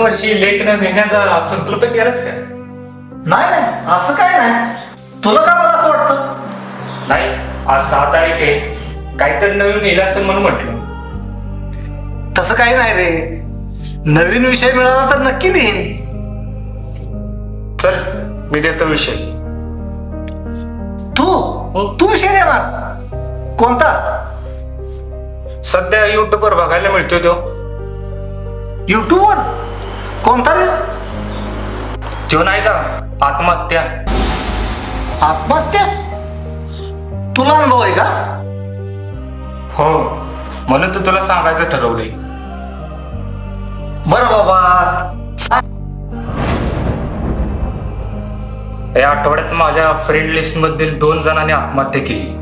वर्षी लेख न घेण्याचा संकल्प केलास का? नाही नाही, असं काय नाही. तुला का बरं असं वाटतं? नाही, आज 6 तारीख आहे, काहीतरी नवीन येईल असं म्हणून म्हटलं. तसं काही नाही रे. नवीन विषय मिळाला तर नक्की देईन. चल, मी देतो विषय. तू विषय देणार? कोणता? सध्या युट्यूबवर बघायला मिळतोय तो. युट्यूबवर? कोणता रे? तो नाही का, आत्महत्या. आत्महत्या? तुला अनुभव आहे का? हो, म्हणून तर तुला सांगायचं ठरवलंय. बरं बाबा. या आठवड्यात माझ्या फ्रेंड लिस्ट मधील 2 जणांनी आत्महत्या केली.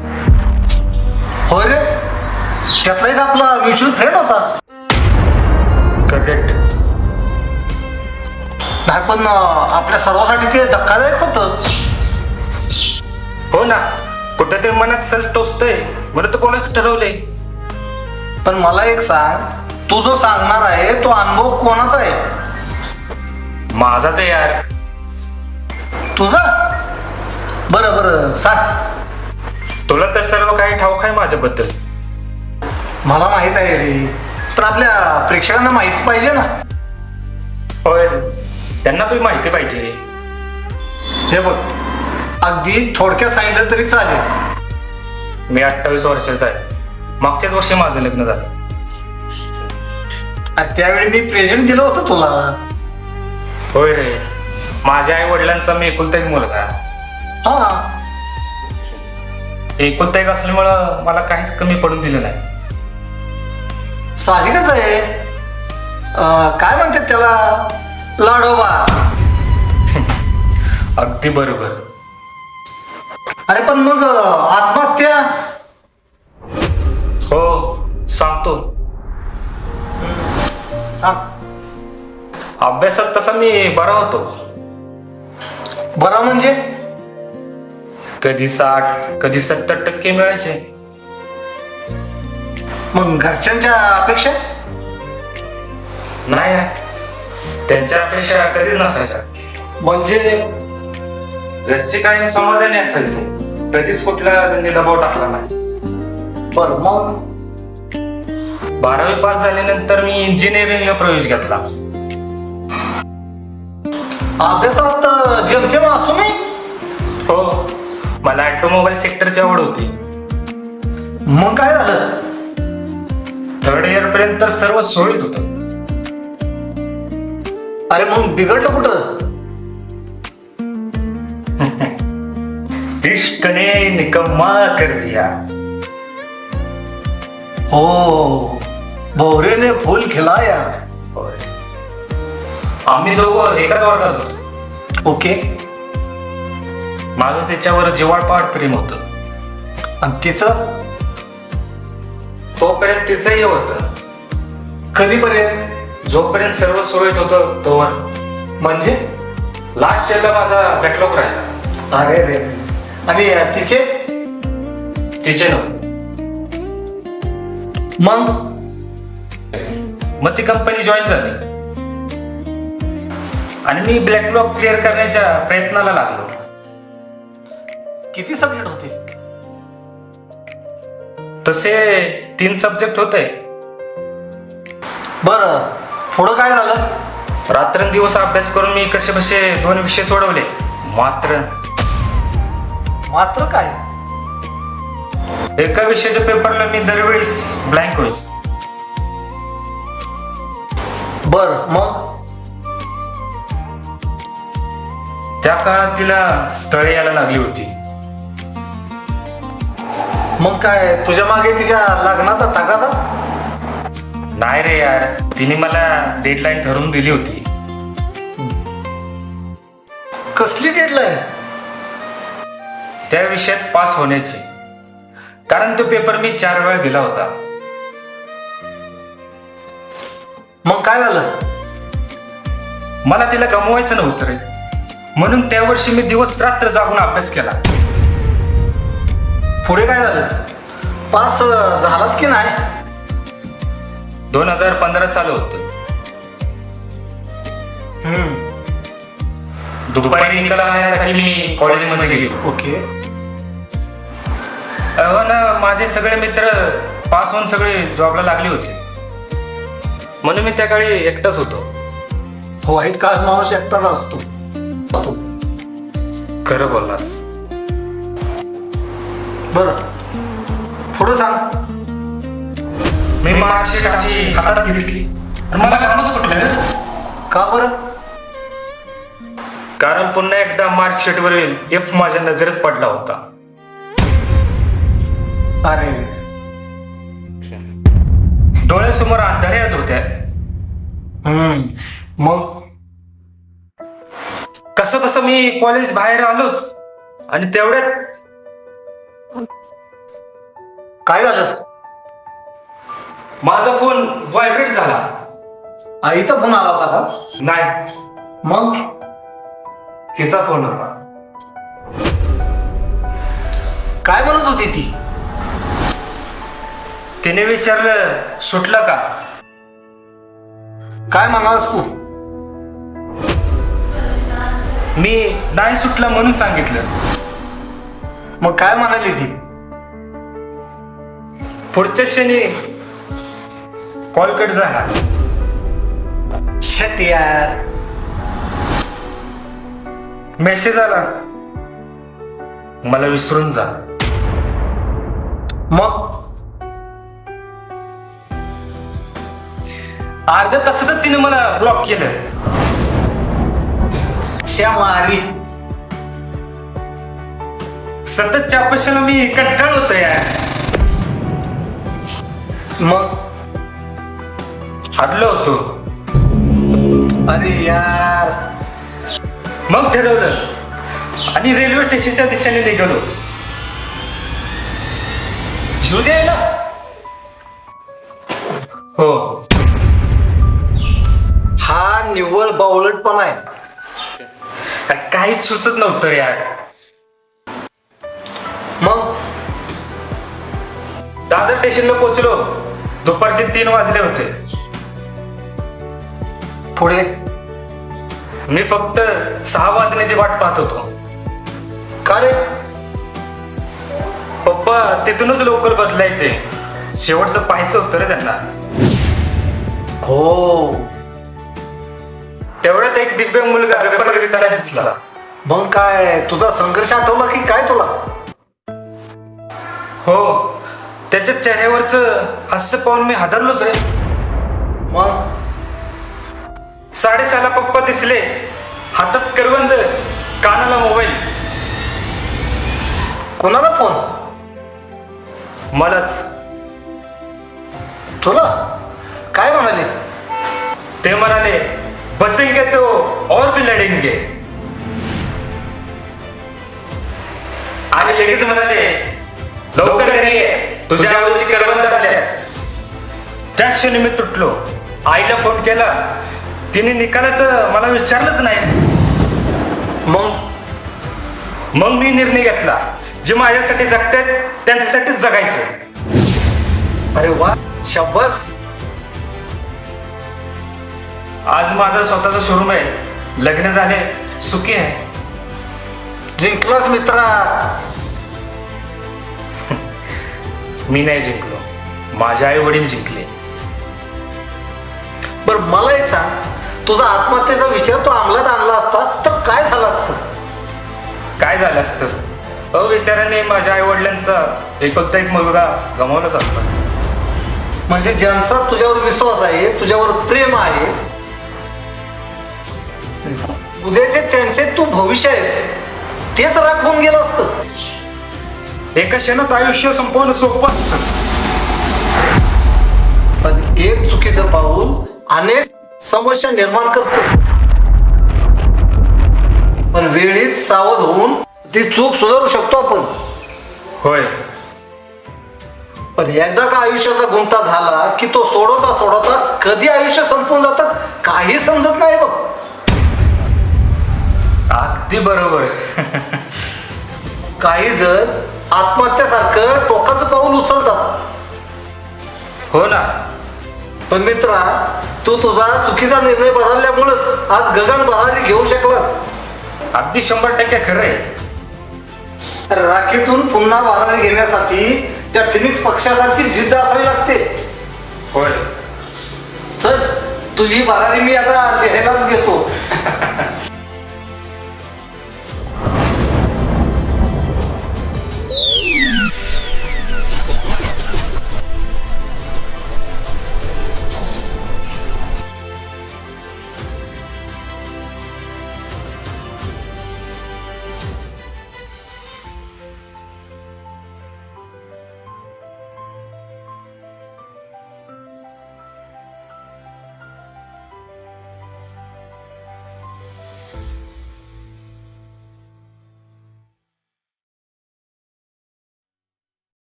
होय रे, त्यातला एक आपला म्युच्युअल फ्रेंड होता. करेक्ट. नाही पण आपल्या सर्वांसाठी ते धक्कादायक होतं. हो ना, कुठेतरी मनात सल टोचतंय, म्हणून तर बोलायचं ठरवलंय. पण मला एक सांग, तू जो सांगणार आहे तो अनुभव कोणाचा आहे? माझाच आहे यार. तुझा? बरं बरं, सांग. तुला तर सर्व काही ठाऊक आहे माझ्याबद्दल. मला माहित आहे रे, पण आपल्या प्रेक्षकांना माहिती पाहिजे ना. होय, त्यांना पण माहिती पाहिजे. हे बघ, अगदी थोडक्यात सांगितलं तरी चालेल. मी 28 वर्षाचा आहे. मागच्याच वर्षी माझं लग्न झालं. आणि त्यावेळी मी प्रेझेंट दिलं होतं तुला. होय रे, माझ्या आई वडिलांचा मी एकुलता एक मुलगा. हा, एकुलता एक असल्यामुळं मला काहीच कमी पडून दिलं नाही. साहजिकच आहे. काय म्हणतात त्याला, लाडोबा. अगदी बरोबर. अरे पण मग आत्महत्या? हो, सांगतो. सांग. अभ्यासात तसा मी बरा होतो. बरा म्हणजे? कधी 60, कधी 70% मिळायचे. मग घरच्यांच्या अपेक्षा? नाही, त्यांच्या अपेक्षा कधीच नसायच्या. म्हणजे घरचे काही समाधानी असायचे. कधीच कुठला त्यांनी दबाव टाकला नाही. बर, मग 12वी पास झाल्यानंतर मी इंजिनिअरिंगला प्रवेश घेतला. अभ्यासात जेमतेम असू नये. हो, मला ऑटोमोबाईल सेक्टरची आवड होती. मग काय झालं? 3rd इयर पर्यंत सर्व सुरळीत होतं. अरे मग बिघडलं कुठं? इश्क ने निकम्मा कर दिया. हो, भोवरे ने फूल खिलाया. होय. आम्ही दोघं एकाच वर्गात होतो. ओके. माझं त्याच्यावर जिव्हाळपाड प्रेम होतं. आणि तिचं? तोपर्यंत तिचंही होतं. कधीपर्यंत? जोपर्यंत सर्व सुरळीत होतं तोवर. म्हणजे? लास्ट इयरला माझा बॅकलॉग राहिला. अरे रे. आणि तिचे? तिचे नव्हते. मग ती कंपनी जॉईन झाली आणि मी बॅकलॉग क्लिअर करण्याच्या प्रयत्नाला लागलो. किती सब्जेक्ट होते? तसे 3 सब्जेक्ट होते. बरं, पुढं काय झालं? रात्रंदिवस अभ्यास करून मी कसे 2 विषय सोडवले. मात्र काय? एका विषयाच्या पेपरला मी दरवेळेस ब्लँक व्हायचं. बर, मग? त्या काळात तिला स्थळे यायला लागली होती. मग काय तुझ्या मागे तिच्या लग्नाचा तगादा? नाही रे यार, तिने मला डेडलाईन ठरवून दिली होती. कसली डेडलाईन? त्या विषयात पास होण्याची. कारण तो पेपर मी 4 वेळा दिला होता. मग काय झालं? मला तिला गमवायचं नव्हतं रे, म्हणून त्या वर्षी मी दिवस रात्र जागून अभ्यास केला. पुढे काय झालं? पास झालास की नाही? 2015 साल होतं. दुपारी निकाल आणण्यासाठी मी कॉलेजमध्ये गेलो. ओके. ना माझे सगळे मित्र पास होऊन सगळे जॉबला लागले होते, म्हणून मी त्या काळी एकटाच होतो. वाईट काळ माणूस एकटाच असतो. खरं बोललास. बर, पुढे सांग. मी मार्कशीट अशी हातात घेतली आणि मला कामच सुटलं रे. का बरं? कारण पुन्हा एकदा मार्कशीट वरील एफ माझ्या नजरेत पडला होता. अरे, डोळ्यासमोर अंधाऱ्यात होत्या. मग कसं कसं मी कॉलेज बाहेर आलोच आणि तेवढ्यात काय झालं? माझा फोन व्हायब्रेट झाला. आईचा फोन आला होता का? नाही, मग तिचा फोन होता. काय म्हणत होती ती? तिने विचारलं, सुटलं का? काय म्हणालास तू? मी नाही सुटला म्हणून सांगितलं. मग काय म्हणाली ती? पुढच्या क्षणी कॉल कट झाला. शट यार. मेसेज आला, मला विसरून जा. मग अर्ध्या तासातच तिने मला ब्लॉक केलं. मारी. सततच्या अपयशाला मी कंटाळ होतो यार. मग हरलो होतो. अरे यार. मग ठरवलं आणि रेल्वे स्टेशनच्या दिशेने निघालो. जीव द्यायला? हो. हा निव्वळ बावळटपणा आहे. काहीच सुचत नव्हतं यार. मग दादर स्टेशनला पोहोचलो. दुपारचे 3 वाजले होते. पुढे मी फक्त 6 वाजण्याची वाट पाहत होतो. का रे? पप्पा तिथूनच लवकर बदलायचे. शेवटचं पाहायचं होतं रे त्यांना. हो. तेवढ्यात एक दिव्यांग मुलगा पेपर लिहिताना दिसला. मग काय तुझा संघर्ष आठवला की काय तुला? हो, त्याच्या चेहऱ्यावरचं हास्य पाहून मी हादरलोच रे. मग 6:30ला पप्पा दिसले, हातात करवंद, कानाला मोबाईल. कोणाला फोन? मलाच. तुला काय म्हणाले? ते म्हणाले, बचेंगे तो और भी लढेंगे. आणि लगेच म्हणाले, लवकर घरी ये, तुझ्या आवडीची करवंद आल्या. त्याच क्षणी मी तुटलो. आईला फोन केला. तिने निकालाचं मला विचारलंच नाही. मग मी निर्णय घेतला, जे माझ्यासाठी जगतात त्यांच्यासाठीच जगायचं. अरे वा, शाबास. आज माझा स्वतःचा शोरूम आहे, लग्न झाले, सुखी आहे. जिंकलास मित्रा. मी नाही जिंकलो, माझे आई वडील जिंकले. बर मला एक सांग, तुझा आत्महत्येचा विचार तो अंमलात आणला असता तर काय झालं असतं? काय झालं असतं? अविचाराने माझ्या आई वडिलांचा एकुलता एक मुलगा गमावलाच असता. म्हणजे ज्यांचा तुझ्यावर विश्वास आहे, तुझ्यावर प्रेम आहे, उद्याचे त्यांचे तू भविष्य आहेस, तेच राखून गेलं असतं. एका क्षणात आयुष्य संपवणं सोपं असतं. पण एक चुकीचं पाऊल अनेक समस्या निर्माण करतं. पण वेळीच सावध होऊन ती चूक सुधारू शकतो आपण. होय. पण एकदा का आयुष्याचा गुंता झाला की तो सोडवता सोडवता कधी आयुष्य संपून जातं काही समजत नाही बघ. अगदी बरोबर. काही जण आत्महत्यासारखं टोकाचं पाऊल उचलतात. हो ना. पण मित्रा, तू तुझा चुकीचा निर्णय बदलल्यामुळेच आज गगन बहारी घेऊ शकलास. अगदी 100% खरं आहे. राखीतून पुन्हा बहारी घेण्यासाठी त्या फिनिक्स पक्षासारखी जिद्द असावी लागते. होय. चल तुझी बहारी मी आता लिहायलाच घेतो.